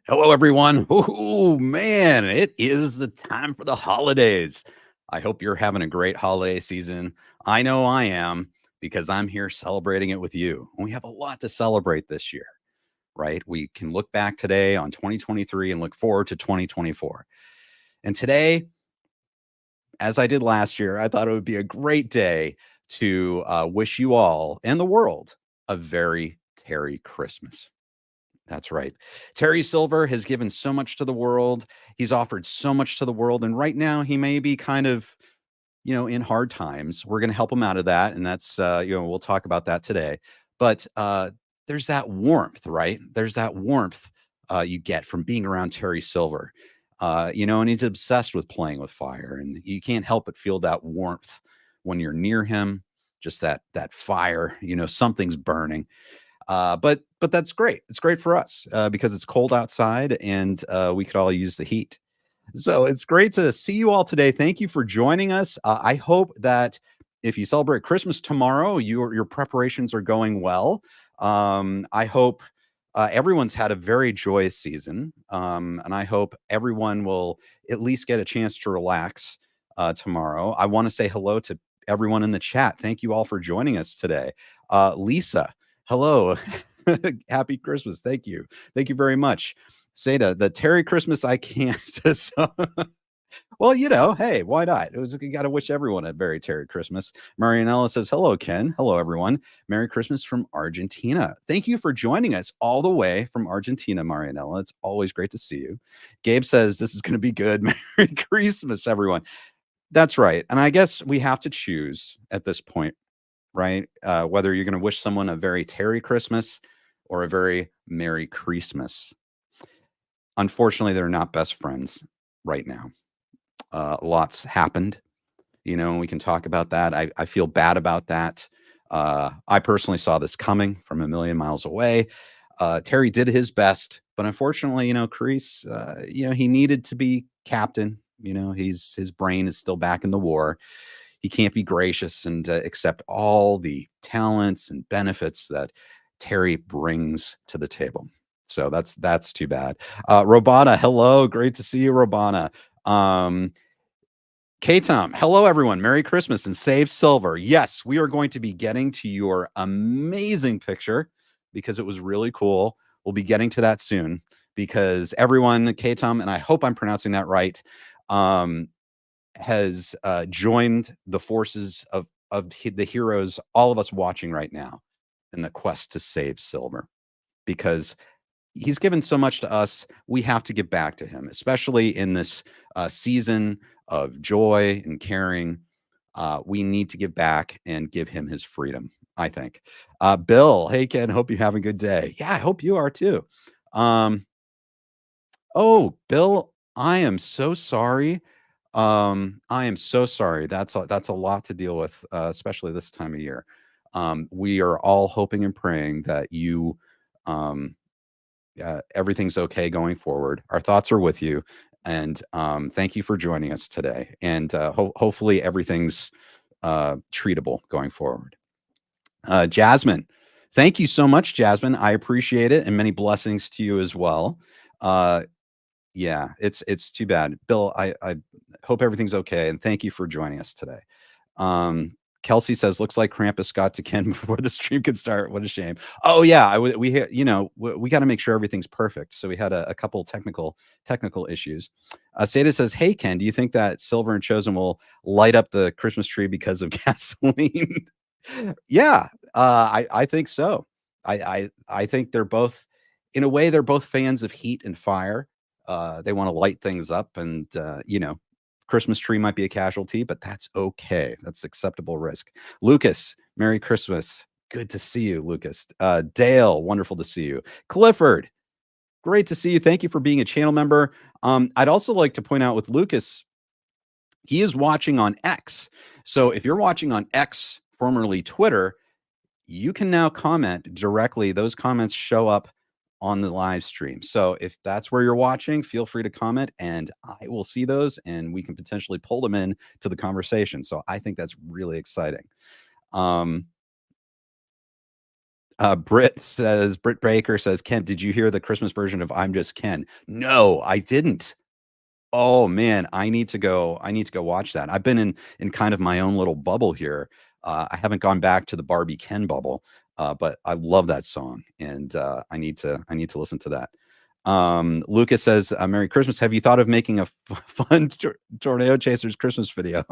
Hello, everyone. Oh, man, it is the time for the holidays. I hope you're having a great holiday season. I know I am because I'm here celebrating it with you. We have a lot to celebrate this year, right? We can look back today on 2023 and look forward to 2024. And today, as I did last year, I thought it would be a great day to wish you all and the world a very Terry Christmas. That's right. Terry Silver has given so much to the world. He's offered so much to the world. And right now, he may be kind of, in hard times. We're going to help him out of that. And that's, we'll talk about that today. But there's that warmth, right? There's that warmth you get from being around Terry Silver. And he's obsessed with playing with fire. And you can't help but feel that warmth when you're near him, just that fire, something's burning. But that's great. It's great for us because it's cold outside and we could all use the heat. So it's great to see you all today. Thank you for joining us. I hope that if you celebrate Christmas tomorrow, your preparations are going well. I hope everyone's had a very joyous season, and I hope everyone will at least get a chance to relax tomorrow. I want to say hello to everyone in the chat. Thank you all for joining us today. Lisa, hello. Happy Christmas. Thank you. Thank you very much. Seda, the Terry Christmas I can't. So, well, hey, why not? You got to wish everyone a very Terry Christmas. Marianella says, hello, Ken. Hello, everyone. Merry Christmas from Argentina. Thank you for joining us all the way from Argentina, Marianella. It's always great to see you. Gabe says, this is going to be good. Merry Christmas, everyone. That's right. And I guess we have to choose at this point, right? Whether you're going to wish someone a very Terry Christmas or a very Merry Christmas. Unfortunately, they're not best friends right now. Lots happened, and we can talk about that. I feel bad about that. I personally saw this coming from a million miles away. Terry did his best, but unfortunately, Kreese, he needed to be captain. His brain is still back in the war. He can't be gracious and accept all the talents and benefits that Terry brings to the table. So that's too bad. Robana, hello, great to see you, Robana. K-Tom, hello everyone. Merry Christmas and save silver. Yes, we are going to be getting to your amazing picture because it was really cool. We'll be getting to that soon because everyone, K-Tom, and I hope I'm pronouncing that right, has joined the forces of the heroes, all of us watching right now in the quest to save silver because he's given so much to us. We have to give back to him, especially in this season of joy and caring. We need to give back and give him his freedom, I think. Bill, hey, Ken, hope you have a good day. Yeah, I hope you are too. Oh, Bill, I am so sorry. I am so sorry. That's a lot to deal with, especially this time of year. We are all hoping and praying that you everything's okay going forward. Our thoughts are with you, and thank you for joining us today. And hopefully everything's treatable going forward. Jasmine, thank you so much, Jasmine. I appreciate it, and many blessings to you as well. Yeah, it's too bad, Bill. I hope everything's okay, and thank you for joining us today. Kelsey says, looks like Krampus got to Ken before the stream could start. What a shame. Oh yeah, we got to make sure everything's perfect. So we had a couple technical issues. Seda says, hey Ken, do you think that Silver and Chosen will light up the Christmas tree because of gasoline? Yeah, I think so. I think they're both, in a way, they're both fans of heat and fire. They want to light things up, and Christmas tree might be a casualty, but that's okay. That's acceptable risk. Lucas, Merry Christmas. Good to see you, Lucas. Dale, wonderful to see you. Clifford, great to see you. Thank you for being a channel member. I'd also like to point out with Lucas, he is watching on X. So if you're watching on X, formerly Twitter, you can now comment directly. Those comments show up on the live stream. So if that's where you're watching, feel free to comment and I will see those and we can potentially pull them in to the conversation. So I think that's really exciting. Britt Baker says, Ken, did you hear the Christmas version of I'm Just Ken? No, I didn't. Oh man, I need to go watch that. I've been in kind of my own little bubble here. I haven't gone back to the Barbie Ken bubble, but I love that song, and I need to listen to that. Lucas says, "Merry Christmas. Have you thought of making a fun Tornado Chasers Christmas video?"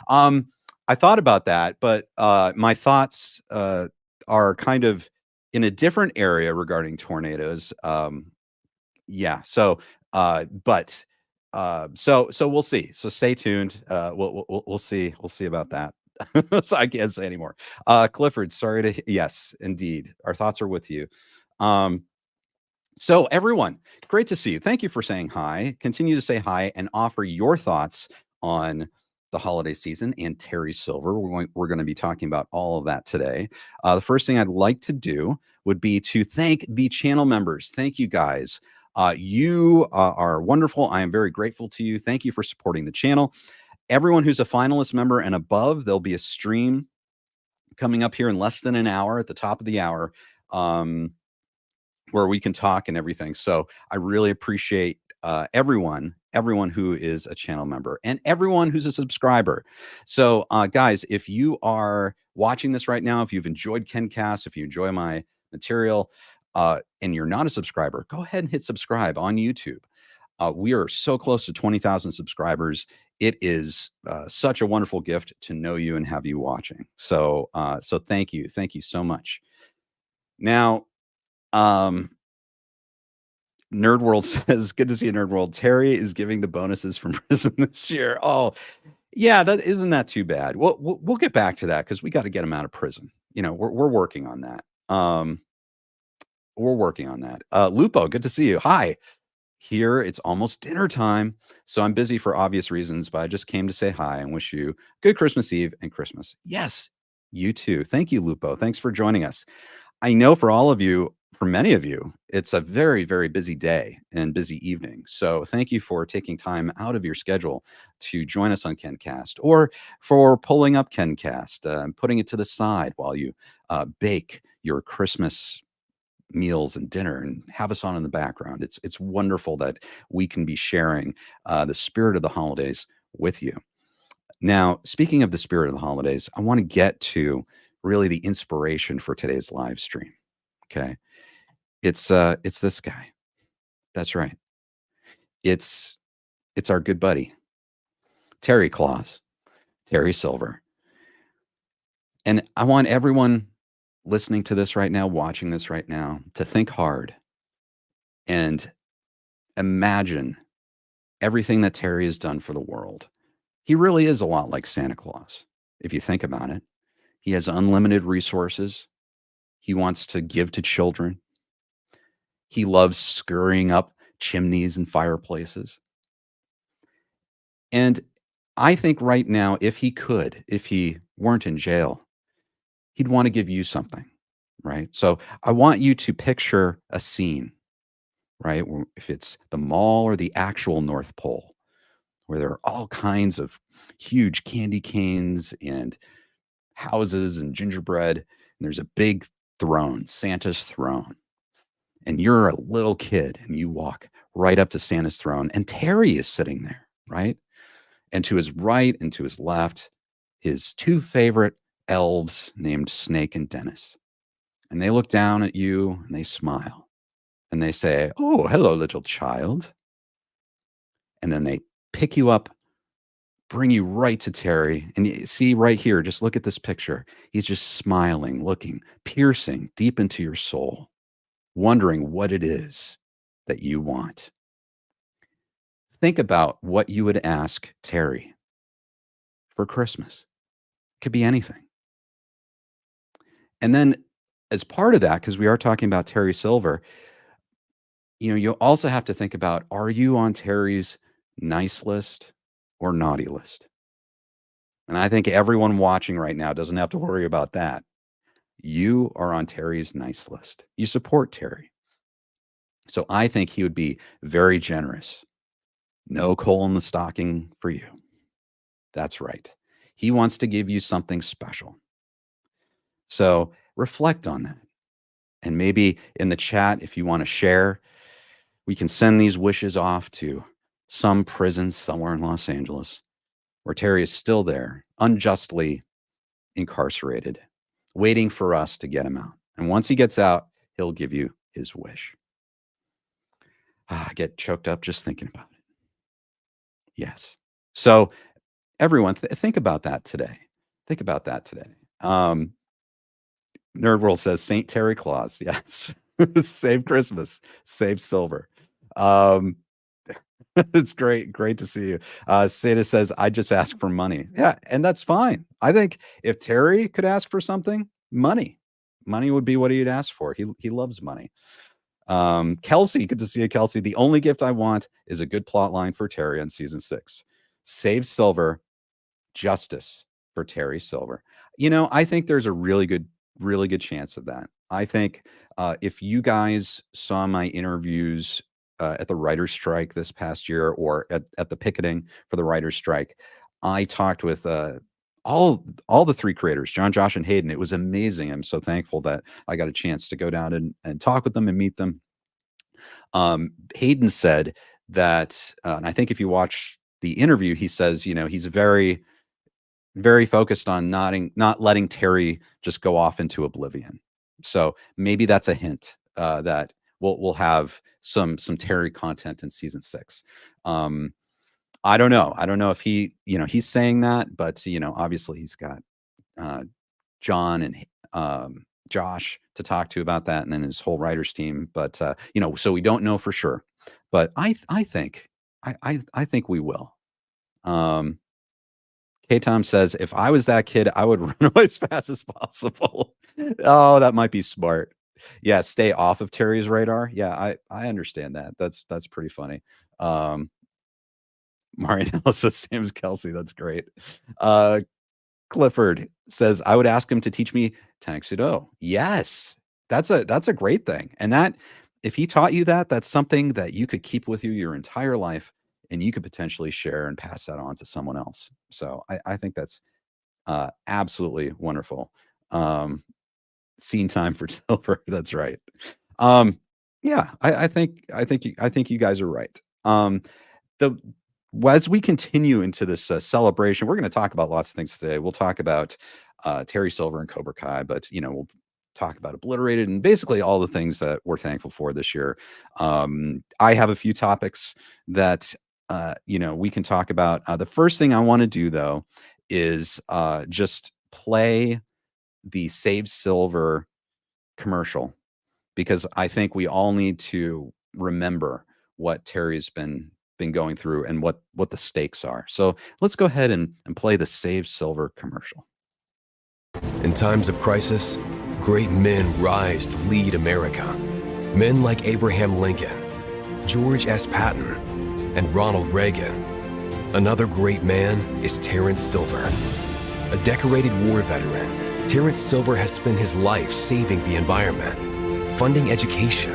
um, I thought about that, but my thoughts are kind of in a different area regarding tornadoes. Yeah. So we'll see. So stay tuned. We'll see. We'll see about that. So I can't say anymore. Clifford, sorry to yes, indeed. Our thoughts are with you. Um, so everyone, great to see you. Thank you for saying hi. Continue to say hi and offer your thoughts on the holiday season and Terry Silver. We're going to be talking about all of that today. The first thing I'd like to do would be to thank the channel members. Thank you guys. You are wonderful. I am very grateful to you. Thank you for supporting the channel. Everyone who's a finalist member and above, there'll be a stream coming up here in less than an hour at the top of the hour. Where we can talk and everything. So I really appreciate everyone who is a channel member and everyone who's a subscriber. So guys, if you are watching this right now, if you've enjoyed KenCast, if you enjoy my material, and you're not a subscriber, go ahead and hit subscribe on YouTube. We are so close to 20,000 subscribers. It is such a wonderful gift to know you and have you watching. So thank you so much. Now, Nerd World says, good to see you, Nerd World. Terry is giving the bonuses from prison this year. Oh, yeah, that isn't that too bad. We'll get back to that because we got to get him out of prison. You know, we're working on that. We're working on that. Lupo, good to see you. Hi. Here it's almost dinner time, so I'm busy for obvious reasons, but I just came to say hi and wish you good Christmas Eve and Christmas. Yes, you too. Thank you, Lupo. Thanks for joining us. I know for all of you, for many of you, it's a very, very busy day and busy evening. So thank you for taking time out of your schedule to join us on KenCast, or for pulling up KenCast and putting it to the side while you bake your Christmas meals and dinner and have us on in the background. It's wonderful that we can be sharing the spirit of the holidays with you. Now, speaking of the spirit of the holidays, I want to get to really the inspiration for today's live stream. Okay. It's this guy. That's right. It's our good buddy, Terry Claus, Terry Silver. And I want everyone listening to this right now, watching this right now, to think hard and imagine everything that Terry has done for the world. He really is a lot like Santa Claus, if you think about it. He has unlimited resources. He wants to give to children. He loves scurrying up chimneys and fireplaces. And I think right now, if he could, if he weren't in jail, he'd want to give you something, right? So I want you to picture a scene, right? If it's the mall or the actual North Pole, where there are all kinds of huge candy canes and houses and gingerbread, and there's a big throne, Santa's throne. And you're a little kid and you walk right up to Santa's throne, and Terry is sitting there, right? And to his right and to his left, his two favorite elves named Snake and Dennis. And they look down at you and they smile and they say, "Oh, hello, little child." And then they pick you up, bring you right to Terry. And you see right here, just look at this picture. He's just smiling, looking, piercing deep into your soul, wondering what it is that you want. Think about what you would ask Terry for Christmas. It could be anything. And then, as part of that, because we are talking about Terry Silver, you also have to think about, are you on Terry's nice list or naughty list? And I think everyone watching right now doesn't have to worry about that. You are on Terry's nice list. You support Terry. So I think he would be very generous. No coal in the stocking for you. That's right. He wants to give you something special. So reflect on that. And maybe in the chat, if you want to share, we can send these wishes off to some prison somewhere in Los Angeles where Terry is still there, unjustly incarcerated, waiting for us to get him out. And once he gets out, he'll give you his wish. I get choked up just thinking about it. Yes. So, everyone, think about that today. Think about that today. Nerd World says Saint Terry Claus. Yes. Save Christmas, save silver. Um, it's great to see you. Seda says, I just ask for money. Yeah, and that's fine. I think if Terry could ask for something, money would be what he'd ask for. He loves money. Kelsey, good to see you, Kelsey. The only gift I want is a good plot line for Terry on season 6. Save Silver, justice for Terry Silver. I think there's a really good chance of that. I think if you guys saw my interviews at the writer's strike this past year, or at the picketing for the writer's strike, I talked with all the 3 creators, John, Josh, and Hayden. It was amazing. I'm so thankful that I got a chance to go down and talk with them and meet them. Hayden said that, and I think if you watch the interview, he says, he's very, very focused on not letting Terry just go off into oblivion. So maybe that's a hint that we'll have some Terry content in season 6. I don't know. I don't know if he's saying that, but obviously he's got John and Josh to talk to about that, and then his whole writers team. But so we don't know for sure. But I think we will. K-Tom says, if I was that kid, I would run away as fast as possible. Oh, that might be smart. Yeah, stay off of Terry's radar. Yeah, I understand that. That's pretty funny. Marianella says, same as Kelsey. That's great. Clifford says, I would ask him to teach me Tangsudo. Yes, that's a great thing. And that, if he taught you that, that's something that you could keep with you your entire life, and you could potentially share and pass that on to someone else. So I think that's absolutely wonderful. Scene time for silver. That's right. Yeah, I think you guys are right. As we continue into this celebration, we're going to talk about lots of things today. We'll talk about Terry Silver and Cobra Kai, but we'll talk about Obliterated and basically all the things that we're thankful for this year. I have a few topics that we can talk about. The first thing I want to do, though, is just play the Save Silver commercial, because I think we all need to remember what Terry's been going through and what the stakes are. So let's go ahead and play the Save Silver commercial. In times of crisis, great men rise to lead America. Men like Abraham Lincoln, George S. Patton, and Ronald Reagan. Another great man is Terrence Silver. A decorated war veteran, Terrence Silver has spent his life saving the environment, funding education,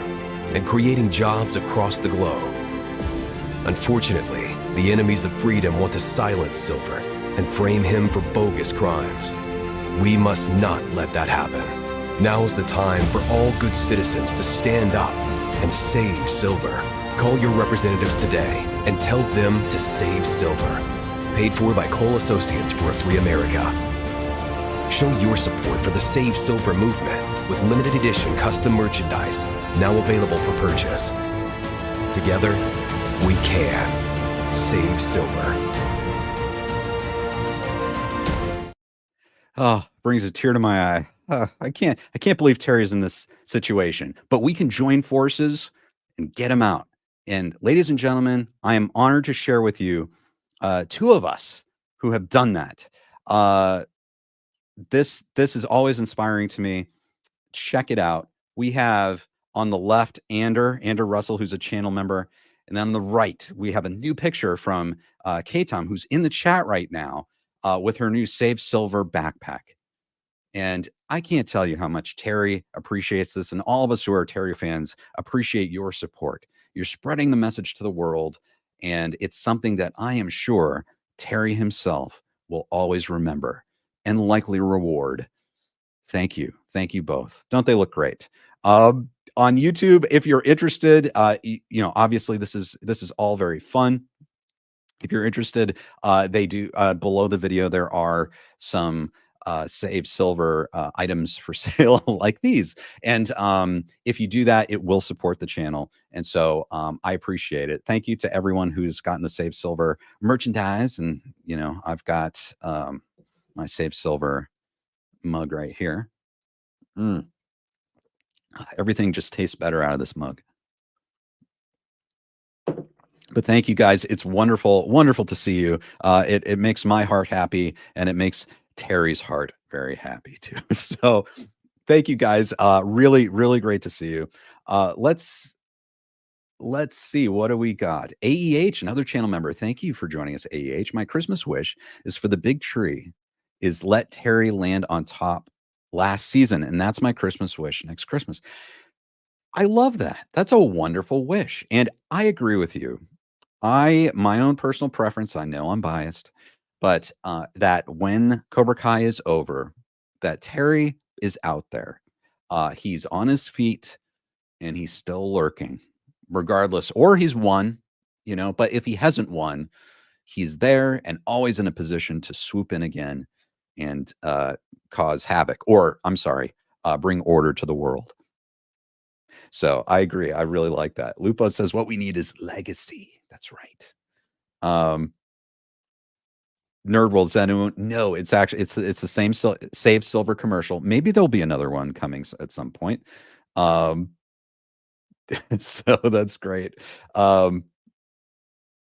and creating jobs across the globe. Unfortunately, the enemies of freedom want to silence Silver and frame him for bogus crimes. We must not let that happen. Now is the time for all good citizens to stand up and save Silver. Call your representatives today and tell them to save Silver. Paid for by Cole Associates for a Free America. Show your support for the Save Silver movement with limited edition custom merchandise now available for purchase. Together, we can save Silver. Oh, brings a tear to my eye. I can't believe Terry's in this situation, but we can join forces and get him out. And ladies and gentlemen, I am honored to share with you 2 of us who have done that. This is always inspiring to me. Check it out. We have on the left Ander Russell, who's a channel member, and then on the right we have a new picture from K-Tom, who's in the chat right now with her new Save Silver backpack. And I can't tell you how much Terry appreciates this, and all of us who are Terry fans appreciate your support. You're spreading the message to the world, and it's something that I am sure Terry himself will always remember and likely reward. Thank you. Thank you both. Don't they look great? On YouTube, if you're interested, obviously this is all very fun. If you're interested, they do below the video, there are some Save Silver items for sale like these. And if you do that, it will support the channel. And so I appreciate it. Thank you to everyone who's gotten the Save Silver merchandise. And, I've got my Save Silver mug right here. Everything just tastes better out of this mug. But thank you guys. It's wonderful, wonderful to see you. It makes my heart happy, and it makes Terry's heart very happy too. So thank you guys. Really, really great to see you. Let's see, what do we got? AEH, another channel member. Thank you for joining us, AEH. My Christmas wish is for the big tree is let Terry land on top last season, and that's my Christmas wish next Christmas. I love that. That's a wonderful wish, and I agree with you. My own personal preference, I know I'm biased, but that when Cobra Kai is over, that Terry is out there. He's on his feet and he's still lurking, regardless, or he's won, but if he hasn't won, he's there and always in a position to swoop in again and cause havoc, or I'm sorry, bring order to the world. So I agree. I really like that. Lupo says what we need is legacy. That's right. Nerd World said, no, it's actually it's the same Save Silver commercial. Maybe there'll be another one coming at some point. So that's great.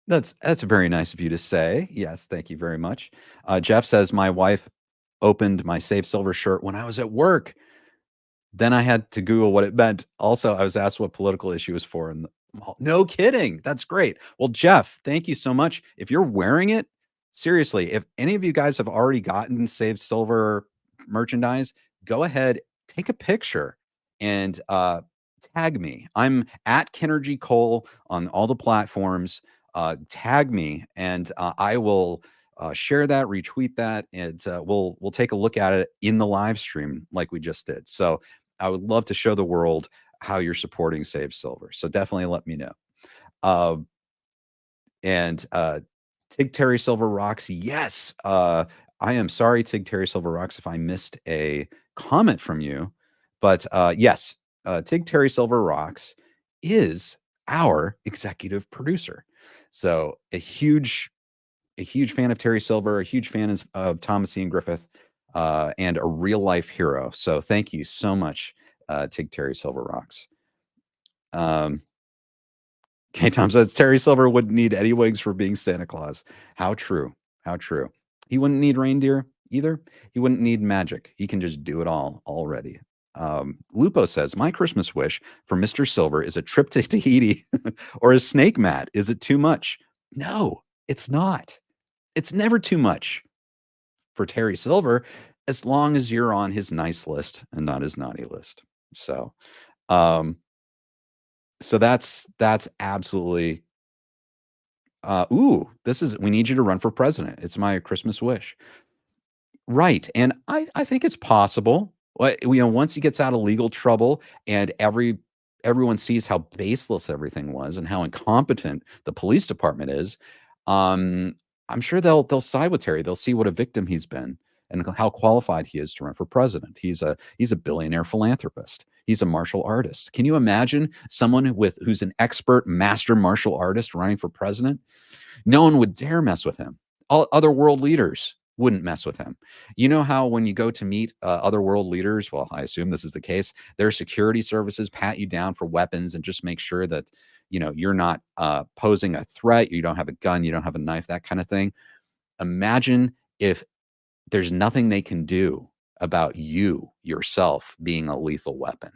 That's very nice of you to say. Yes, thank you very much. Jeff says my wife opened my Save Silver shirt when I was at work. Then I had to Google what it meant. Also, I was asked what political issue was for. And no kidding. That's great. Well, Jeff, thank you so much. If you're wearing it, seriously, if any of you guys have already gotten Save Silver merchandise, go ahead, take a picture and tag me. I'm at Kennergy Cole on all the platforms. Tag me and I will share that, retweet that, and we'll take a look at it in the live stream like we just did. So I would love to show the world how you're supporting Save Silver. So definitely let me know. And Tig Terry Silver rocks. Yes. I am sorry, Tig Terry Silver rocks, if I missed a comment from you. But yes, Tig Terry Silver rocks is our executive producer. So a huge fan of Terry Silver, a huge fan of Thomas Ian Griffith, and a real life hero. So thank you so much, Tig Terry Silver rocks. K Tom says Terry Silver wouldn't need any wings for being Santa Claus. How true. How true. He wouldn't need reindeer either. He wouldn't need magic. He can just do it all already. Lupo says, my Christmas wish for Mr. Silver is a trip to Tahiti or a snake mat. Is it too much? No, it's not. It's never too much for Terry Silver, as long as you're on his nice list and not his naughty list. So, so that's absolutely. We need you to run for president. It's my Christmas wish. Right. And I think it's possible. Once he gets out of legal trouble and everyone sees how baseless everything was and how incompetent the police department is, I'm sure they'll side with Terry. They'll see what a victim he's been and how qualified he is to run for president. He's a billionaire philanthropist. He's a martial artist. Can you imagine someone who's an expert master martial artist running for president? No one would dare mess with him. All other world leaders wouldn't mess with him. You know how when you go to meet other world leaders, well, I assume this is the case, their security services pat you down for weapons and just make sure that, you're not posing a threat. You don't have a gun, you don't have a knife, that kind of thing. Imagine if there's nothing they can do about you yourself being a lethal weapon.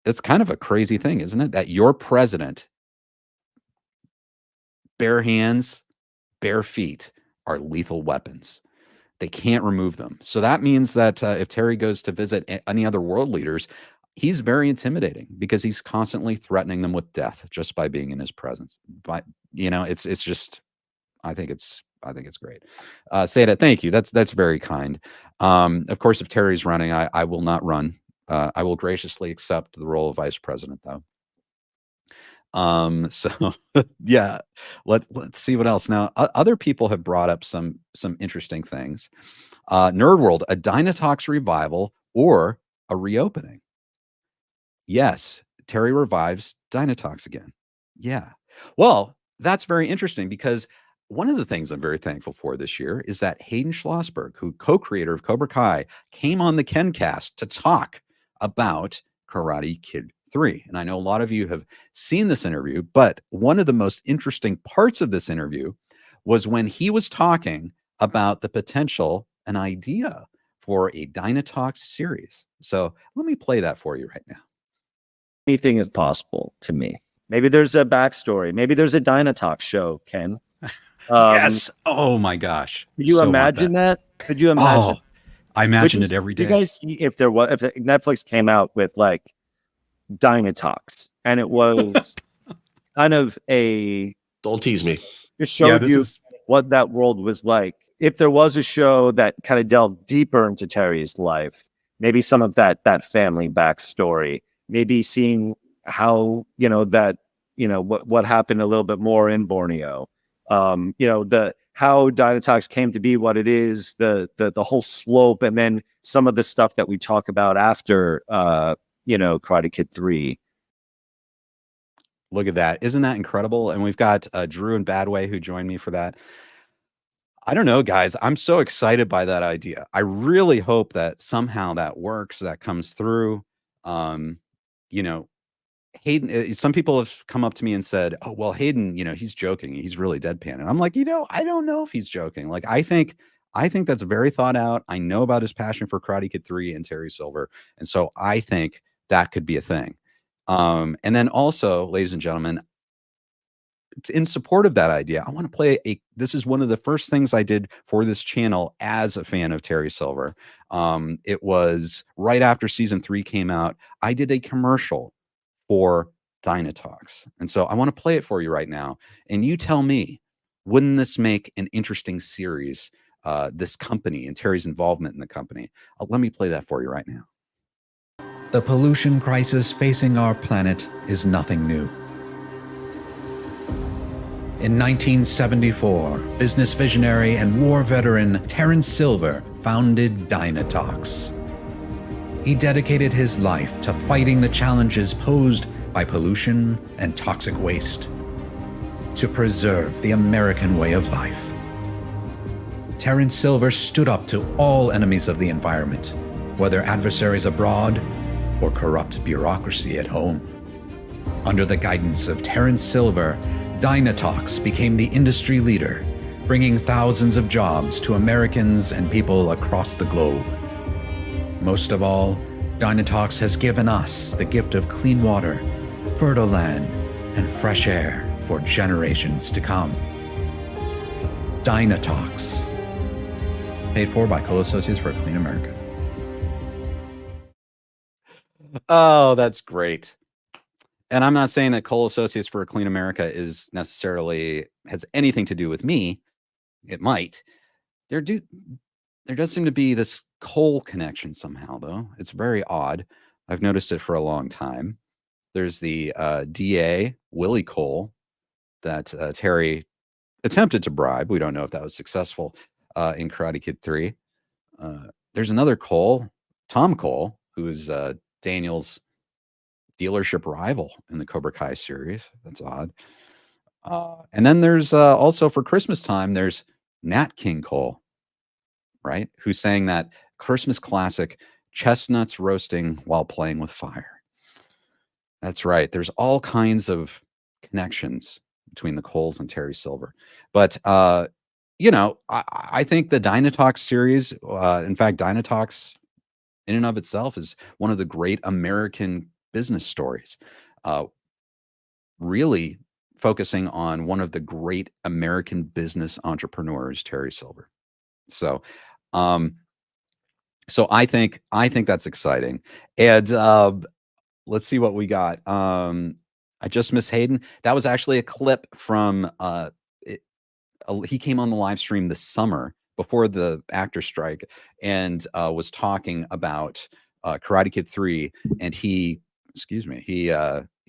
It's kind of a crazy thing, isn't it? That your president, bare hands, bare feet, are lethal weapons. They can't remove them. So that means that if Terry goes to visit any other world leaders, he's very intimidating because he's constantly threatening them with death just by being in his presence. But it's just, I think it's great. Seda, thank you. That's very kind. Of course, if Terry's running, I will not run. I will graciously accept the role of vice president, though. So yeah, let's see what else. Now, other people have brought up some interesting things. Nerd World, a Dinotox revival or a reopening. Yes, Terry revives Dinotox again. Yeah. Well, that's very interesting because one of the things I'm very thankful for this year is that Hayden Schlossberg, who co-creator of Cobra Kai, came on the KenCast to talk about Karate Kid 3. And I know a lot of you have seen this interview, but one of the most interesting parts of this interview was when he was talking about the potential, an idea for a Dinotox series. So let me play that for you right now. Anything is possible to me. Maybe there's a backstory. Maybe there's a Dinotox show, Ken. Yes. Oh my gosh. Could you imagine that? Could you imagine? Oh, I imagine it every day. You guys see if Netflix came out with like Dinotox and it was kind of a don't tease me. It showed you what that world was like. If there was a show that kind of delved deeper into Terry's life, maybe some of that family backstory, maybe seeing how what happened a little bit more in Borneo. How Dinotox came to be what it is, the whole slope, and then some of the stuff that we talk about after Karate Kid 3. Look at that. Isn't that incredible? And we've got Drew and Badway who joined me for that. I don't know, guys. I'm so excited by that idea. I really hope that somehow that works, that comes through. Hayden, some people have come up to me and said, oh, well, Hayden, he's joking. He's really deadpan. And I'm like, I don't know if he's joking. Like, I think that's very thought out. I know about his passion for Karate Kid 3 and Terry Silver. And so I think that could be a thing. And then also, ladies and gentlemen, in support of that idea, I want to play this is one of the first things I did for this channel as a fan of Terry Silver. It was right after season 3 came out. I did a commercial for Dinotox. And so I want to play it for you right now. And you tell me, wouldn't this make an interesting series, this company and Terry's involvement in the company? Let me play that for you right now. The pollution crisis facing our planet is nothing new. In 1974, business visionary and war veteran Terrence Silver founded Dinotox. He dedicated his life to fighting the challenges posed by pollution and toxic waste, to preserve the American way of life. Terrence Silver stood up to all enemies of the environment, whether adversaries abroad or corrupt bureaucracy at home. Under the guidance of Terrence Silver, Dinotox became the industry leader, bringing thousands of jobs to Americans and people across the globe. Most of all, Dinotox has given us the gift of clean water, fertile land, and fresh air for generations to come. Dinotox, paid for by Coal Associates for a Clean America. Oh, that's great. And I'm not saying that Coal Associates for a Clean America has anything to do with me. It might. There does seem to be this coal connection somehow, though. It's very odd. I've noticed it for a long time. There's the DA, Willie Cole, that Terry attempted to bribe. We don't know if that was successful in Karate Kid 3. There's another Cole, Tom Cole, who is Daniel's dealership rival in the Cobra Kai series. That's odd. And then there's also for Christmas time, there's Nat King Cole, right? Who sang that Christmas classic, Chestnuts Roasting While Playing with Fire. That's right. There's all kinds of connections between the Coles and Terry Silver. But, I think the Dinotox series, in fact, Dinotox in and of itself is one of the great American business stories, really focusing on one of the great American business entrepreneurs, Terry Silver. So, I think that's exciting. And let's see what we got. I just miss Hayden. That was actually a clip from he came on the live stream this summer before the actor strike and was talking about Karate Kid 3, and he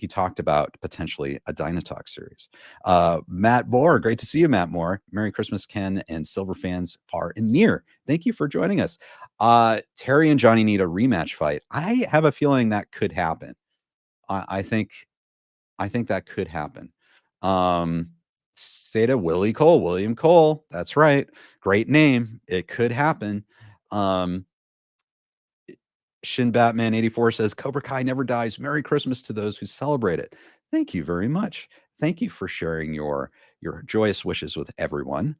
talked about potentially a Dinotalk series. Matt Moore, great to see you, Matt Moore. Merry Christmas, Ken and Silver fans far and near. Thank you for joining us. Terry and Johnny need a rematch fight. I have a feeling that could happen. I think that could happen. Seda William Cole. That's right. Great name. It could happen. Shin Batman 84 says Cobra Kai never dies. Merry Christmas to those who celebrate it. Thank you very much. Thank you for sharing your joyous wishes with everyone.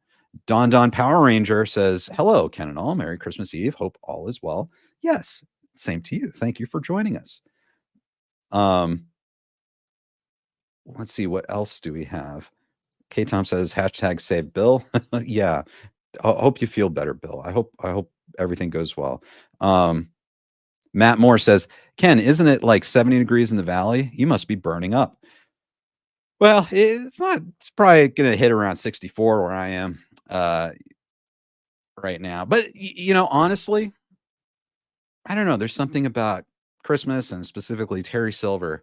Don Power Ranger says, hello, Ken and all. Merry Christmas Eve. Hope all is well. Yes, same to you. Thank you for joining us. Let's see, what else do we have? K Tom says hashtag save Bill. Yeah. I hope you feel better, Bill. I hope everything goes well. Matt Moore says, Ken, isn't it like 70 degrees in the valley? You must be burning up. Well, it's not. It's probably going to hit around 64 where I am right now. But, honestly, I don't know. There's something about Christmas and specifically Terry Silver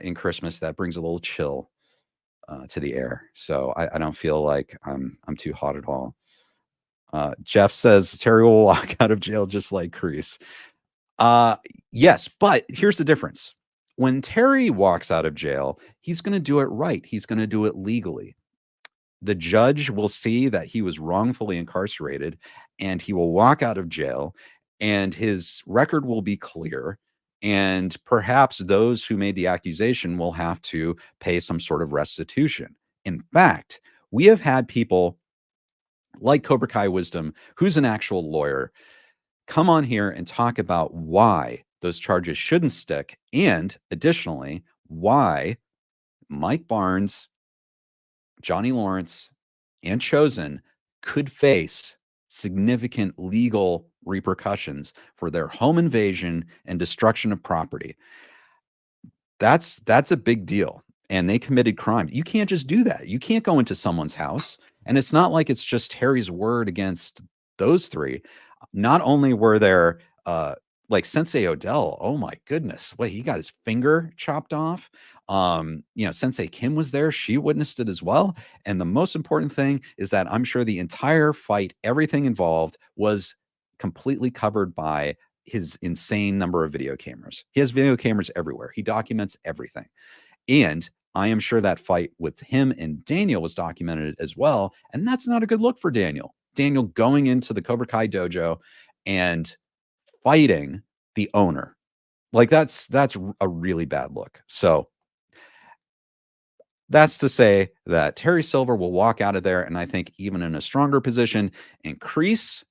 in Christmas that brings a little chill to the air. So I don't feel like I'm too hot at all. Jeff says Terry will walk out of jail just like Kreese. Yes, but here's the difference. When Terry walks out of jail, he's going to do it right. He's going to do it legally. The judge will see that he was wrongfully incarcerated, and he will walk out of jail, and his record will be clear. And perhaps those who made the accusation will have to pay some sort of restitution. In fact, we have had people like Cobra Kai Wisdom, who's an actual lawyer, come on here and talk about why those charges shouldn't stick, and additionally, why Mike Barnes, Johnny Lawrence, and Chosen could face significant legal repercussions for their home invasion and destruction of property. That's a big deal, and they committed crime. You can't just do that. You can't go into someone's house, and it's not like it's just Terry's word against those three. Not only were there like Sensei Odell, oh my goodness, wait, he got his finger chopped off. Sensei Kim was there. She witnessed it as well. And the most important thing is that I'm sure the entire fight, everything involved, was completely covered by his insane number of video cameras. He has video cameras everywhere. He documents everything. And I am sure that fight with him and Daniel was documented as well. And that's not a good look for Daniel. Daniel going into the Cobra Kai dojo and fighting the owner. Like that's a really bad look. So that's to say that Terry Silver will walk out of there, and I think even in a stronger position. And Kreese,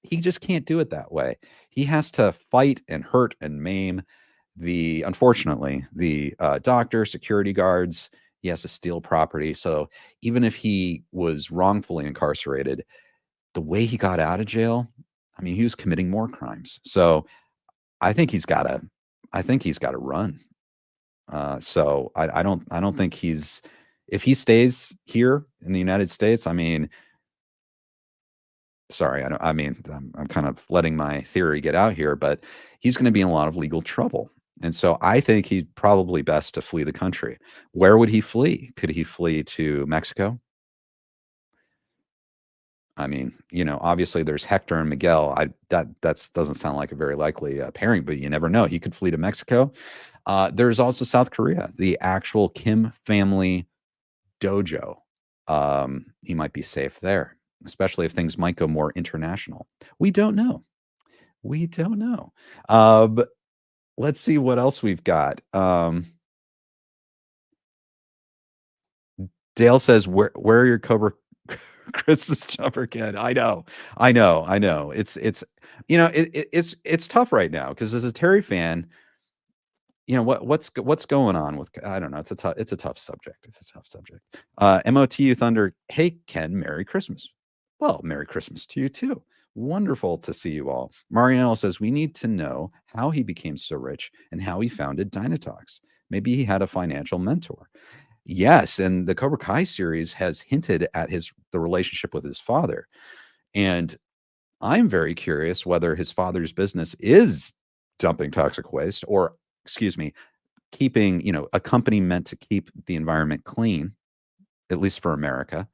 he just can't do it that way. He has to fight and hurt and maim unfortunately, the doctor, security guards. He has to steal property. So even if he was wrongfully incarcerated, the way he got out of jail, I mean, he was committing more crimes. So I think he's got to run. So I don't think if he stays here in the United States, I mean, sorry, I'm kind of letting my theory get out here, but he's going to be in a lot of legal trouble. And so I think he's probably best to flee the country. Where would he flee? Could he flee to Mexico? I mean, obviously there's Hector and Miguel. That doesn't sound like a very likely pairing, but you never know. He could flee to Mexico. There's also South Korea, the actual Kim family dojo. He might be safe there, especially if things might go more international. We don't know. But let's see what else we've got. Dale says, where are your Cobra Christmas jumper, Ken? I know. It's tough right now because as a Terry fan, what's going on with, I don't know. It's a tough subject. MOTU Thunder. Hey, Ken, Merry Christmas. Well, Merry Christmas to you too. Wonderful to see you all. Marianelle says, we need to know how he became so rich and how he founded Dinotalks. Maybe he had a financial mentor. Yes, and the Cobra Kai series has hinted at the relationship with his father. And I'm very curious whether his father's business is dumping toxic waste, or excuse me, keeping, a company meant to keep the environment clean, at least for America?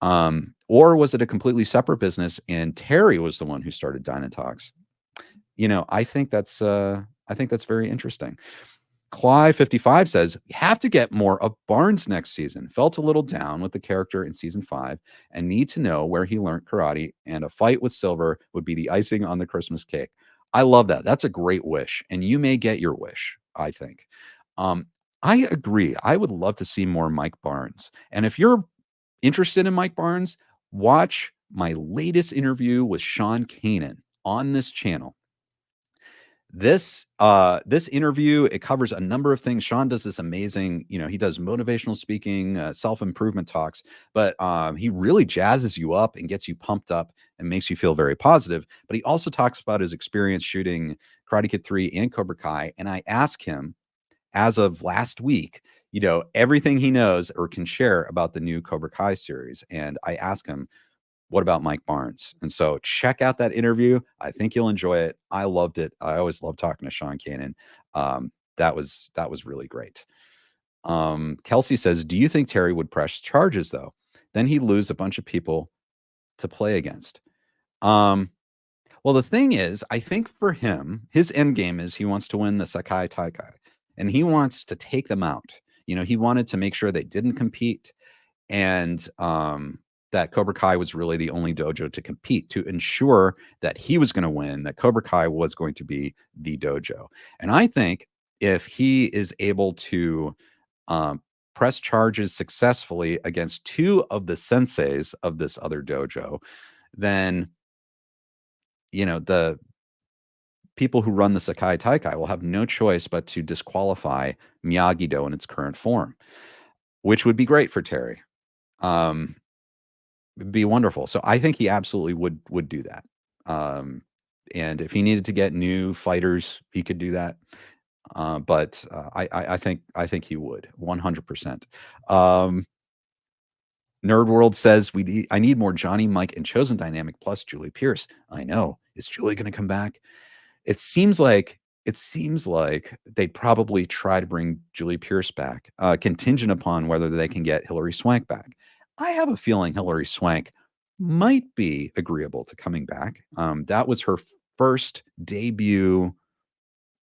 Or was it a completely separate business and Terry was the one who started Dynatox? I think that's very interesting. Cly55 says, you have to get more of Barnes next season. Felt a little down with the character in season 5 and need to know where he learned karate, and a fight with Silver would be the icing on the Christmas cake. I love that. That's a great wish, and you may get your wish, I think. I agree. I would love to see more Mike Barnes. And if you're interested in Mike Barnes, watch my latest interview with Sean Kanan on this channel. This interview, it covers a number of things. Sean does this amazing, he does motivational speaking, self-improvement talks, but he really jazzes you up and gets you pumped up and makes you feel very positive. But he also talks about his experience shooting Karate Kid 3 and Cobra Kai. And I asked him, as of last week, everything he knows or can share about the new Cobra Kai series. And I asked him, what about Mike Barnes? And so check out that interview. I think you'll enjoy it. I loved it. I always love talking to Sean Kanan. That was really great. Kelsey says, do you think Terry would press charges though? Then he'd lose a bunch of people to play against. Well, the thing is, I think for him, his end game is he wants to win the Sekai Taikai, and he wants to take them out. He wanted to make sure they didn't compete, and that Cobra Kai was really the only dojo to compete, to ensure that he was going to win, that Cobra Kai was going to be the dojo. And I think if he is able to press charges successfully against 2 of the senseis of this other dojo, then, the people who run the Sekai Taikai will have no choice but to disqualify Miyagi-Do in its current form, which would be great for Terry. It'd be wonderful. So I think he absolutely would do that. And if he needed to get new fighters, he could do that. But I think he would 100%. Nerd World says I need more Johnny, Mike, and Chosen dynamic plus Julie Pierce. I know. Is Julie going to come back? It seems like they'd probably try to bring Julie Pierce back, contingent upon whether they can get Hilary Swank back. I have a feeling Hilary Swank might be agreeable to coming back. That was her first debut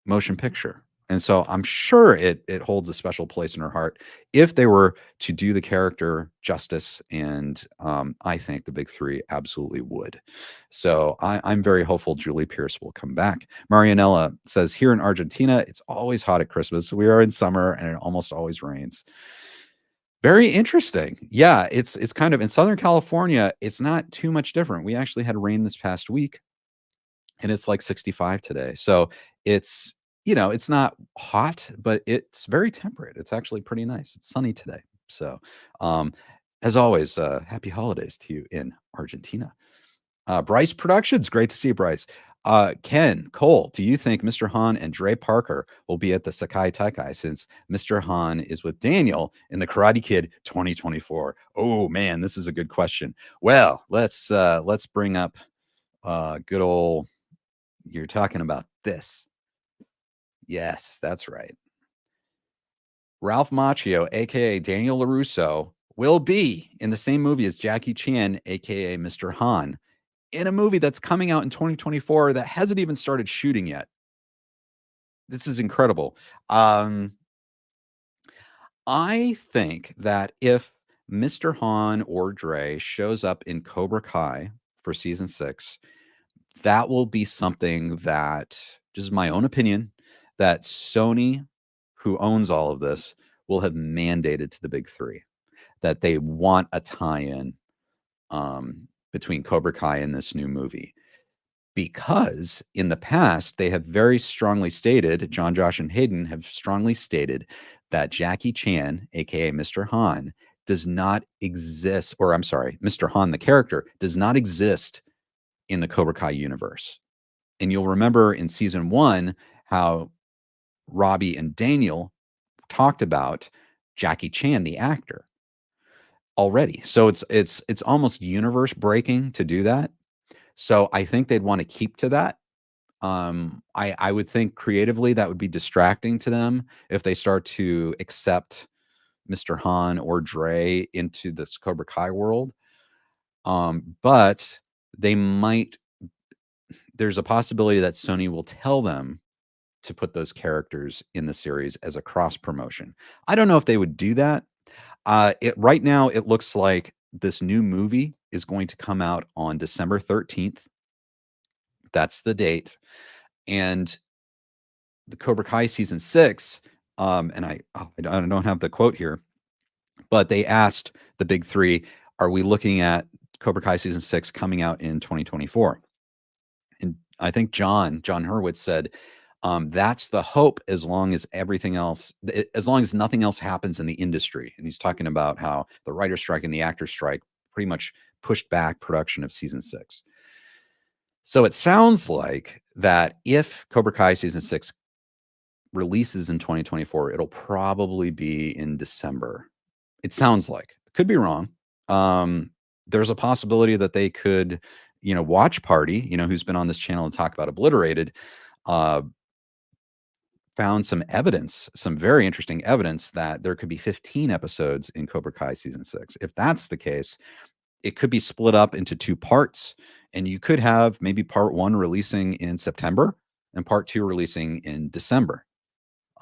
motion picture. And so I'm sure it holds a special place in her heart if they were to do the character justice. And I think the big 3 absolutely would. So I'm very hopeful Julie Pierce will come back. Marianella says, here in Argentina, it's always hot at Christmas. We are in summer and it almost always rains. Very interesting. Yeah, it's kind of in Southern California, it's not too much different. We actually had rain this past week and it's like 65 today. So it's, it's not hot, but it's very temperate. It's actually pretty nice. It's sunny today. So, as always, happy holidays to you in Argentina. Bryce Productions, great to see you, Bryce. Ken Cole, do you think Mr. Han and Dre Parker will be at the Sekai Taikai since Mr. Han is with Daniel in the Karate Kid 2024? Oh man, this is a good question. Well, let's bring up good old, you're talking about this. Yes, that's right. Ralph Macchio, aka Daniel LaRusso, will be in the same movie as Jackie Chan, aka Mr. Han, in a movie that's coming out in 2024 that hasn't even started shooting yet. This is incredible. I think that if Mr. Han or Dre shows up in Cobra Kai for season 6, that will be something that, just my own opinion, that Sony, who owns all of this, will have mandated to the big 3, that they want a tie-in between Cobra Kai and this new movie. Because in the past, they have very strongly stated, John, Josh, and Hayden have strongly stated that Jackie Chan, aka Mr. Han, does not exist, or I'm sorry, Mr. Han, the character, does not exist in the Cobra Kai universe. And you'll remember in season 1 how Robbie and Daniel talked about Jackie Chan, the actor, already. So it's almost universe breaking to do that. So I think they'd want to keep to that. I would think creatively that would be distracting to them if they start to accept Mr. Han or Dre into this Cobra Kai world. But they might. There's a possibility that Sony will tell them to put those characters in the series as a cross promotion. I don't know if they would do that. Right now, it looks like this new movie is going to come out on December 13th. That's the date. And the Cobra Kai season 6, and I don't have the quote here, but they asked the big three, are we looking at Cobra Kai season 6 coming out in 2024? And I think John Hurwitz said, that's the hope as long as everything else, as long as nothing else happens in the industry. And he's talking about how the writer's strike and the actor's strike pretty much pushed back production of season 6. So it sounds like that if Cobra Kai season 6 releases in 2024, it'll probably be in December. It sounds like. Could be wrong. There's a possibility that they could, Watch Party, who's been on this channel and talk about Obliterated, found some evidence, some very interesting evidence that there could be 15 episodes in Cobra Kai season 6. If that's the case, it could be split up into 2 parts, and you could have maybe part 1 releasing in September and part 2 releasing in December.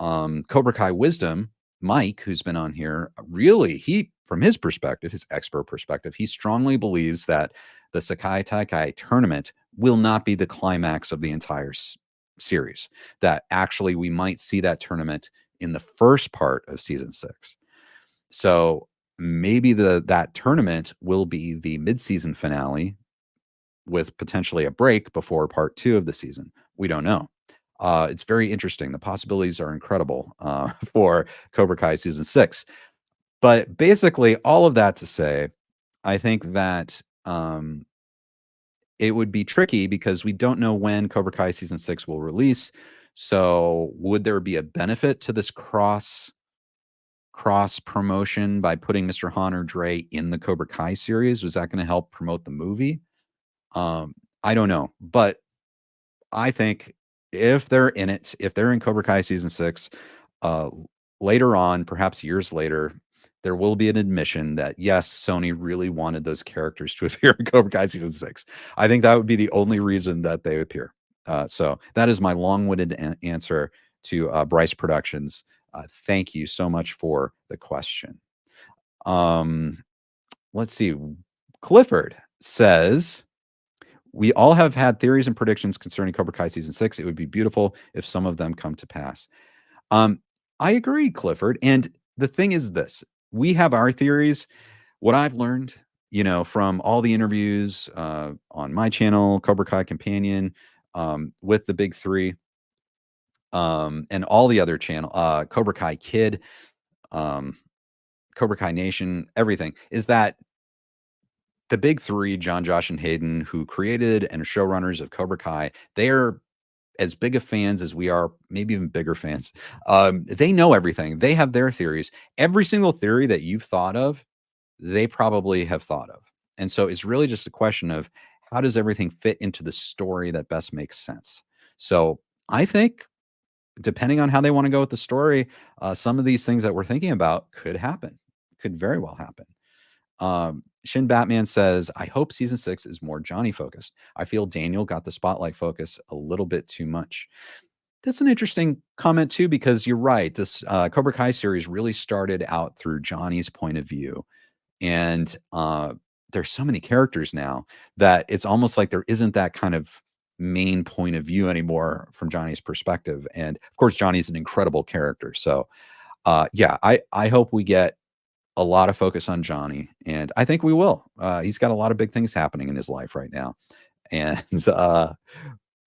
Cobra Kai Wisdom, Mike, who's been on here, really, from his perspective, his expert perspective, he strongly believes that the Sekai Taikai tournament will not be the climax of the entire series, that actually we might see that tournament in the first part of season 6. So maybe that tournament will be the mid-season finale with potentially a break before part 2 of the season. We don't know. It's very interesting. The possibilities are incredible for Cobra Kai season 6. But basically, all of that to say, I think that it would be tricky because we don't know when Cobra Kai season 6 will release. So would there be a benefit to this cross promotion by putting Mr. Han or Dre in the Cobra Kai series? Was that going to help promote the movie? I don't know. But I think if they're in it, if they're in Cobra Kai season 6, later on, perhaps years later, there will be an admission that yes, Sony really wanted those characters to appear in Cobra Kai season 6. I think that would be the only reason that they appear. So that is my long-winded answer to Bryce Productions. Thank you so much for the question. Let's see. Clifford says, we all have had theories and predictions concerning Cobra Kai season 6. It would be beautiful if some of them come to pass. I agree, Clifford. And the thing is this, we have our theories. What I've learned, from all the interviews on my channel, Cobra Kai Companion, with the big three, and all the other channel, Cobra Kai Kid, Cobra Kai Nation, everything, is that the big three, John, Josh, and Hayden, who created and are showrunners of Cobra Kai, they are as big of fans as we are, maybe even bigger fans. They know everything. They have their theories. Every single theory that you've thought of, they probably have thought of. And so it's really just a question of how does everything fit into the story that best makes sense? So I think depending on how they want to go with the story, some of these things that we're thinking about could happen, could very well happen. Shin Batman says, I hope season 6 is more Johnny focused. I feel Daniel got the spotlight focus a little bit too much. That's an interesting comment too, because you're right. This Cobra Kai series really started out through Johnny's point of view. And there's so many characters now that it's almost like there isn't that kind of main point of view anymore from Johnny's perspective. And of course, Johnny's an incredible character. So yeah, I hope we get a lot of focus on Johnny, and I think we will. He's got a lot of big things happening in his life right now, and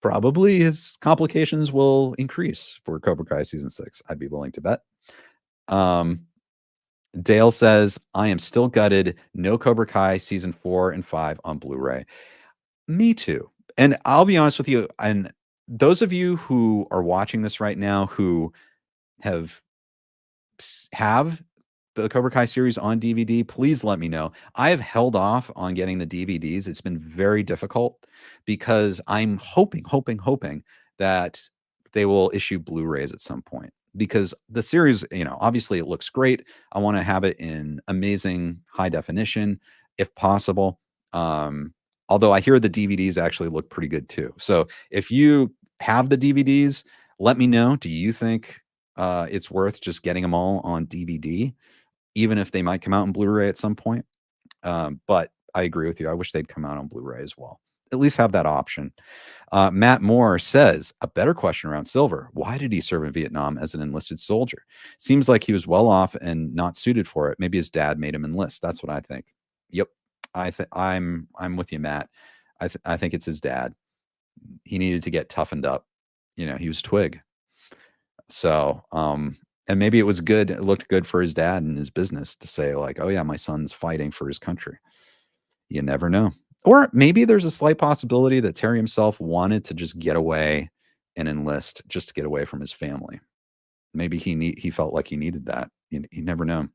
probably his complications will increase for Cobra Kai season 6. I'd be willing to bet. Dale says, I am still gutted. No Cobra Kai season 4 and 5 on Blu-ray. Me too. And I'll be honest with you, and those of you who are watching this right now who have the Cobra Kai series on DVD, please let me know. I have held off on getting the DVDs. It's been very difficult because I'm hoping that they will issue Blu-rays at some point, because the series, obviously it looks great. I want to have it in amazing high definition if possible. Although I hear the DVDs actually look pretty good too. So if you have the DVDs, let me know. Do you think it's worth just getting them all on DVD, even if they might come out in Blu-ray at some point? But I agree with you. I wish they'd come out on Blu-ray as well. At least have that option. Matt Moore says, a better question around Silver. Why did he serve in Vietnam as an enlisted soldier? Seems like he was well off and not suited for it. Maybe his dad made him enlist. That's what I think. Yep. I'm with you, Matt. I think it's his dad. He needed to get toughened up. He was twig. So, and maybe it was good. It looked good for his dad and his business to say like, oh yeah, my son's fighting for his country. You never know. Or maybe there's a slight possibility that Terry himself wanted to just get away and enlist just to get away from his family. Maybe he felt like he needed that. You never know.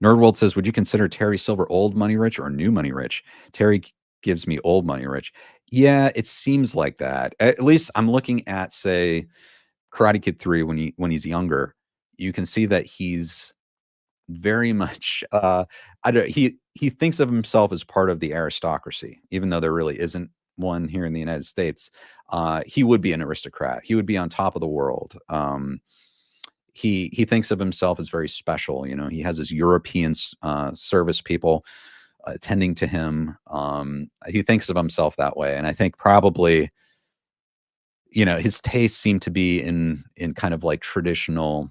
Nerdworld says, would you consider Terry Silver old money rich or new money rich? Terry gives me old money rich. Yeah, it seems like that. At least I'm looking at, say, Karate Kid 3 when he's younger. You can see that he's very much he thinks of himself as part of the aristocracy, even though there really isn't one here in the United States. He would be an aristocrat. He would be on top of the world. He thinks of himself as very special. He has his European service people attending to him. He thinks of himself that way, and I think probably his tastes seem to be in kind of like traditional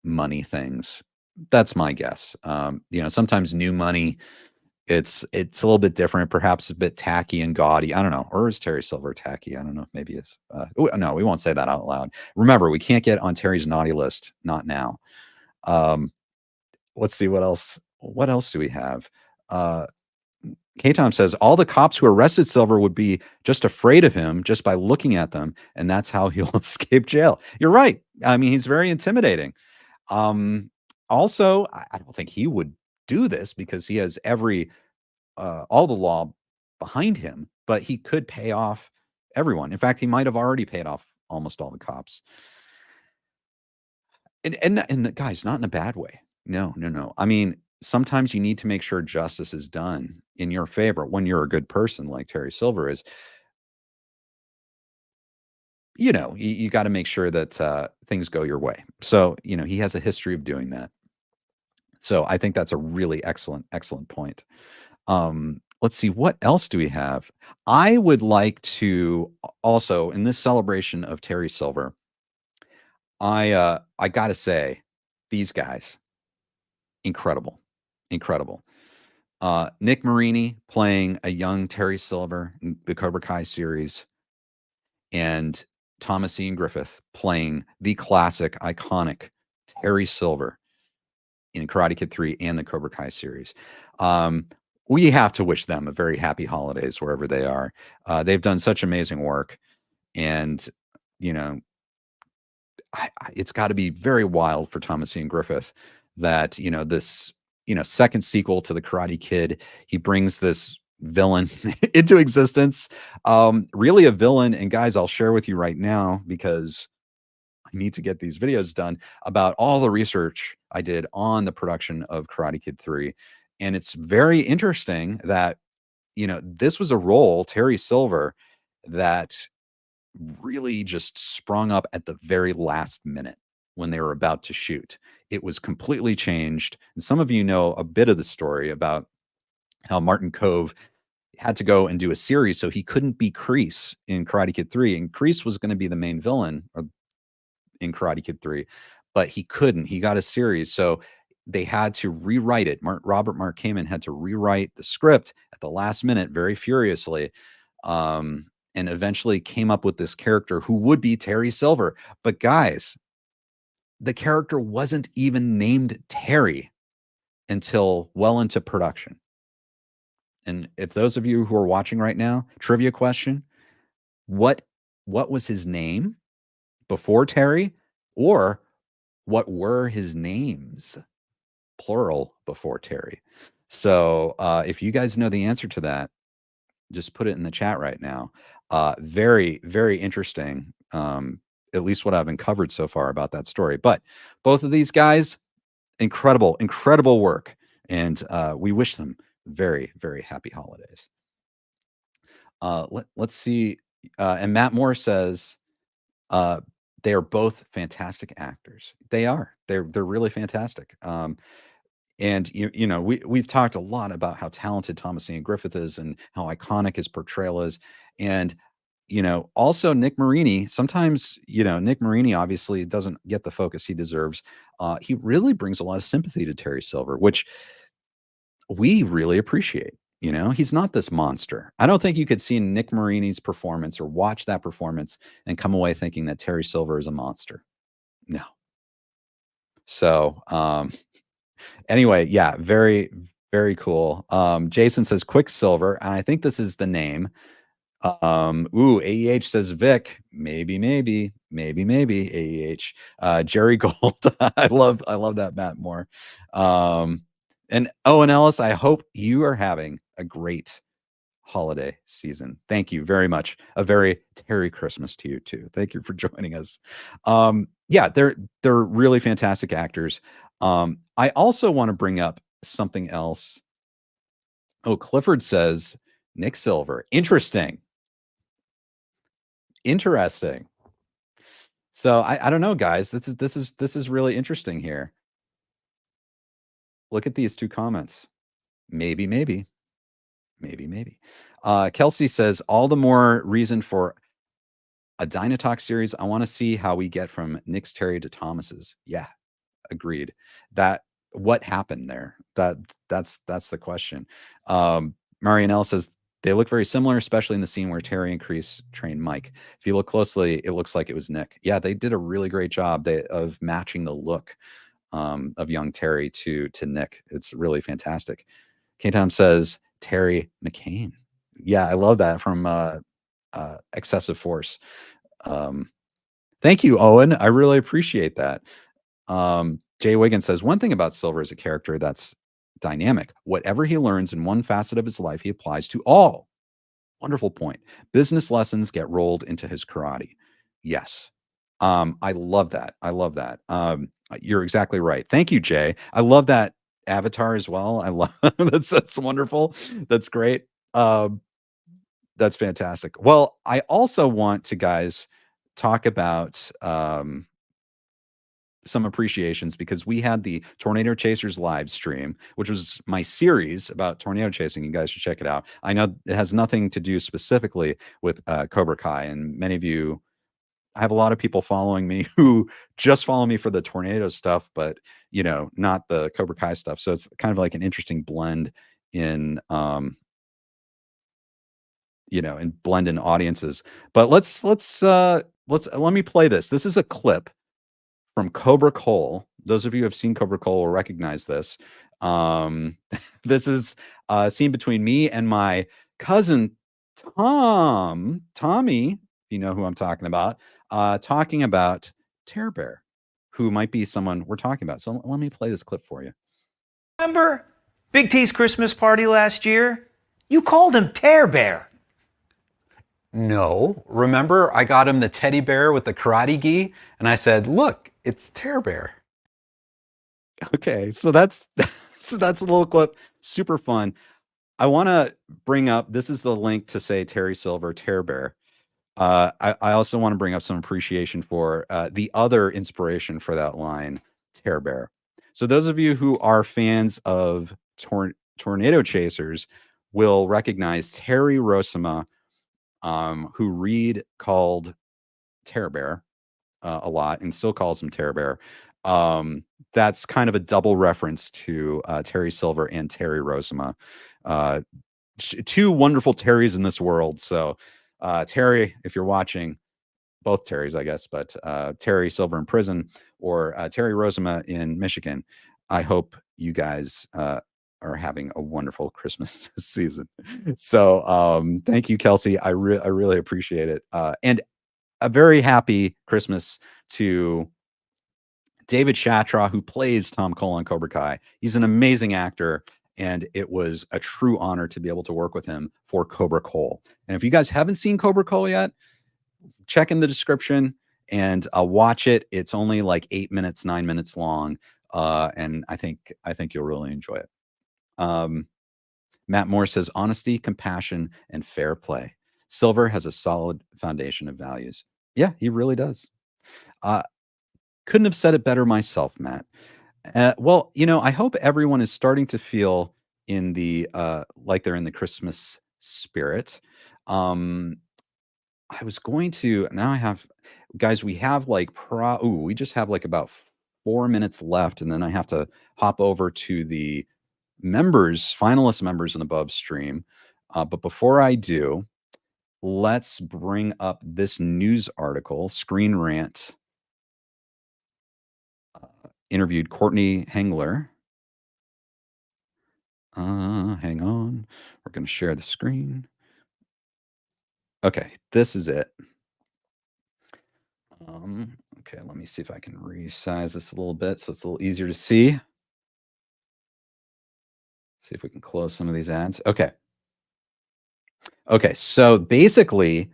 money things. That's my guess. Sometimes new money, it's a little bit different, perhaps a bit tacky and gaudy. I don't know. Or is Terry Silver tacky? I don't know. Maybe it's no, we won't say that out loud. Remember, we can't get on Terry's naughty list. Not now. Let's see what else. What else do we have? K-Tom says all the cops who arrested Silver would be just afraid of him just by looking at them, and that's how he'll escape jail. You're right. I mean, he's very intimidating. Also, I don't think he would do this because he has all the law behind him, but he could pay off everyone. In fact, he might have already paid off almost all the cops. And guys, not in a bad way. No. I mean, sometimes you need to make sure justice is done in your favor when you're a good person like Terry Silver is. You got to make sure that things go your way. So, he has a history of doing that. So I think that's a really excellent point. Let's see, what else do we have? I would like to also, in this celebration of Terry Silver, I got to say, these guys, incredible. Nick Marini playing a young Terry Silver in the Cobra Kai series, and Thomas Ian Griffith playing the classic, iconic Terry Silver in Karate Kid 3 and the Cobra Kai series. We have to wish them a very happy holidays wherever they are. They've done such amazing work, and it's got to be very wild for Thomas Ian Griffith that this second sequel to the Karate Kid, he brings this villain into existence. Really a villain. And guys, I'll share with you right now, because I need to get these videos done, about all the research I did on the production of Karate Kid 3. And it's very interesting that, this was a role, Terry Silver, that really just sprung up at the very last minute when they were about to shoot. It was completely changed. And some of you know a bit of the story about how Martin Kove had to go and do a series, so he couldn't be Kreese in Karate Kid 3. And Kreese was going to be the main villain in Karate Kid 3, but he couldn't. He got a series, so they had to rewrite it. Robert Mark Kamen had to rewrite the script at the last minute very furiously, and eventually came up with this character who would be Terry Silver. But guys, the character wasn't even named Terry until well into production. And if those of you who are watching right now, trivia question, what was his name before Terry? Or what were his names, plural, before Terry? So if you guys know the answer to that, just put it in the chat right now. Very, very interesting. At least what I've uncovered so far about that story. But both of these guys, incredible, incredible work. And we wish them very, very happy holidays. Let's see. And Matt Moore says they are both fantastic actors. They are. They're really fantastic. And you know, we've talked a lot about how talented Thomas Ian Griffith is and how iconic his portrayal is. And you know, also Nick Marini. Sometimes, you know, Nick Marini obviously doesn't get the focus he deserves. He really brings a lot of sympathy to Terry Silver, which we really appreciate. You know, he's not this monster. I don't think you could see Nick Marini's performance or watch that performance and come away thinking that Terry Silver is a monster. No. So, anyway, yeah, very, very cool. Jason says Quicksilver, and I think this is the name. AEH says Vic, maybe AEH. Jerry Gold. I love that, Matt Moore. And Owen Ellis, I hope you are having a great holiday season. Thank you very much. A very Terry Christmas to you too. Thank you for joining us. Yeah, they're really fantastic actors. I also want to bring up something else. Oh, Clifford says Nick Silver. Interesting. So I don't know, guys. This is really interesting here. Look at these two comments. Maybe. Kelsey says all the more reason for a Dinotalk series. I want to see how we get from Nick's Terry to Thomas's. Yeah, agreed. That what happened there? That's the question. Marianelle says they look very similar, especially in the scene where Terry and Kreese trained Mike. If you look closely, it looks like it was Nick. Yeah, they did a really great job of matching the look of young Terry to Nick. It's really fantastic. K-Tom says Terry McCain. Yeah, I love that from Excessive Force. Thank you, Owen. I really appreciate that. Jay Wiggins says one thing about Silver as a character that's dynamic. Whatever he learns in one facet of his life, he applies to all. Wonderful point. Business lessons get rolled into his karate. Yes. I love that. You're exactly right. Thank you, Jay. I love that avatar as well. I love that's wonderful. That's great. That's fantastic. Well, I also want to, guys, talk about some appreciations, because we had the Tornado Chasers live stream, which was my series about tornado chasing. You guys should check it out. I know it has nothing to do specifically with Cobra Kai, and many of you, I have a lot of people following me who just follow me for the tornado stuff, but you know, not the Cobra Kai stuff. So it's kind of like an interesting blend in you know, and blend in audiences. But let me play this. This is a clip from Cobra Cole. Those of you who have seen Cobra Cole will recognize this. This is a scene between me and my cousin Tommy, if you know who I'm talking about Tear Bear, who might be someone we're talking about. So let me play this clip for you. Remember Big T's Christmas party last year? You called him Tear Bear. No, remember I got him the teddy bear with the karate gi, and I said, "Look, it's Tear Bear." Okay, so that's a little clip, super fun. I want to bring up, this is the link to say Terry Silver, Tear Bear. I also want to bring up some appreciation for the other inspiration for that line, Tear Bear. So those of you who are fans of Tornado Chasers will recognize Terry Rosama, who Reed called Tear Bear a lot and still calls him Tear Bear. That's kind of a double reference to Terry Silver and Terry Rosama. Two wonderful Terrys in this world. So Terry, if you're watching, both Terrys, I guess, but Terry Silver in prison or Terry Rosama in Michigan, I hope you guys are having a wonderful Christmas season. So thank you, Kelsey. I really appreciate it. And a very happy Christmas to David Shatraw, who plays Tom Cole on Cobra Kai. He's an amazing actor, and it was a true honor to be able to work with him for Cobra Cole. And if you guys haven't seen Cobra Cole yet, check in the description and watch it. It's only like 8 minutes, 9 minutes long, and I think you'll really enjoy it. Matt Moore says, honesty, compassion, and fair play. Silver has a solid foundation of values. Yeah, he really does. Couldn't have said it better myself, Matt. Well, I hope everyone is starting to feel in the like they're in the Christmas spirit. I was going to now I have guys, we have like we just have like about 4 minutes left, and then I have to hop over to the finalist members and above stream. But before I do, let's bring up this news article. Screen Rant interviewed Courtney Hengler. Hang on. We're going to share the screen. Okay, this is it. Okay, let me see if I can resize this a little bit so it's a little easier to see. See if we can close some of these ads. Okay. Okay, so basically,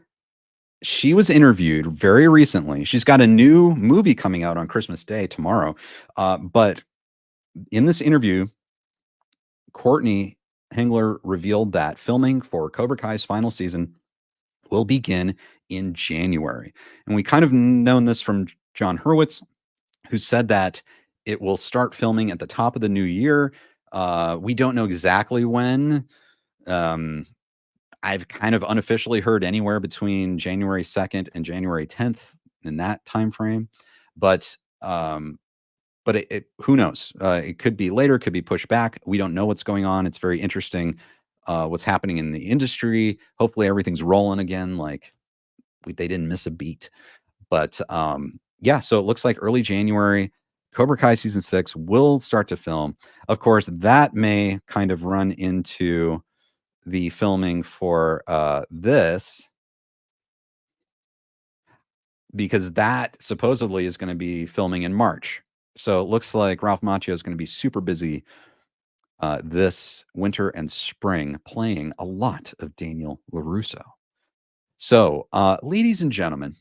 she was interviewed very recently. She's got a new movie coming out on Christmas Day tomorrow. But in this interview, Courtney Hengler revealed that filming for Cobra Kai's final season will begin in January. And we kind of known this from John Hurwitz, who said that it will start filming at the top of the new year. We don't know exactly when. I've kind of unofficially heard anywhere between January 2nd and January 10th in that time frame. But who knows? It could be later, could be pushed back. We don't know what's going on. It's very interesting what's happening in the industry. Hopefully everything's rolling again. Like they didn't miss a beat. But yeah, so it looks like early January, Cobra Kai season 6 will start to film. Of course, that may kind of run into the filming for this, because that supposedly is going to be filming in March. So it looks like Ralph Macchio is going to be super busy this winter and spring, playing a lot of Daniel LaRusso. So, ladies and gentlemen,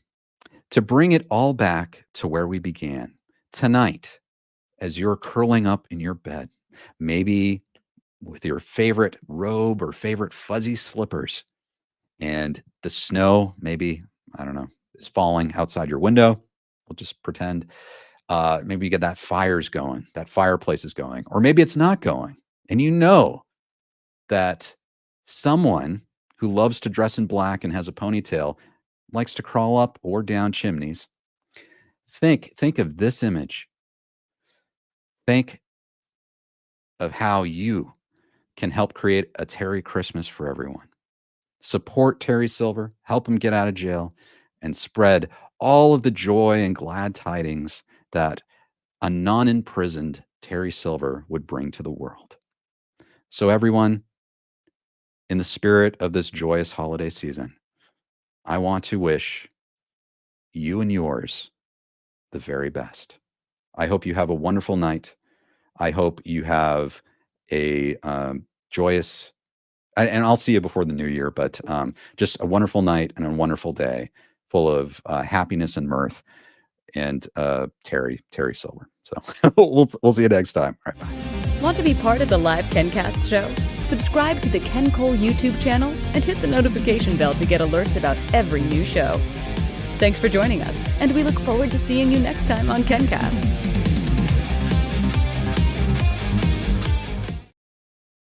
to bring it all back to where we began, tonight, as you're curling up in your bed, maybe with your favorite robe or favorite fuzzy slippers, and the snow, maybe, I don't know, is falling outside your window. We'll just pretend. Maybe you get that fire's going, that fireplace is going, or maybe it's not going. And you know that someone who loves to dress in black and has a ponytail likes to crawl up or down chimneys. Think of this image. Think of how you can help create a Terry Christmas for everyone. Support Terry Silver, help him get out of jail, and spread all of the joy and glad tidings that a non-imprisoned Terry Silver would bring to the world. So everyone, in the spirit of this joyous holiday season, I want to wish you and yours the very best. I hope you have a wonderful night. I hope you have a joyous, and I'll see you before the new year, but just a wonderful night and a wonderful day full of happiness and mirth, and Terry Silver. So we'll see you next time. All right, bye. Want to be part of the live KenCast show? Subscribe to the Ken Cole YouTube channel and hit the notification bell to get alerts about every new show. Thanks for joining us, and we look forward to seeing you next time on KenCast.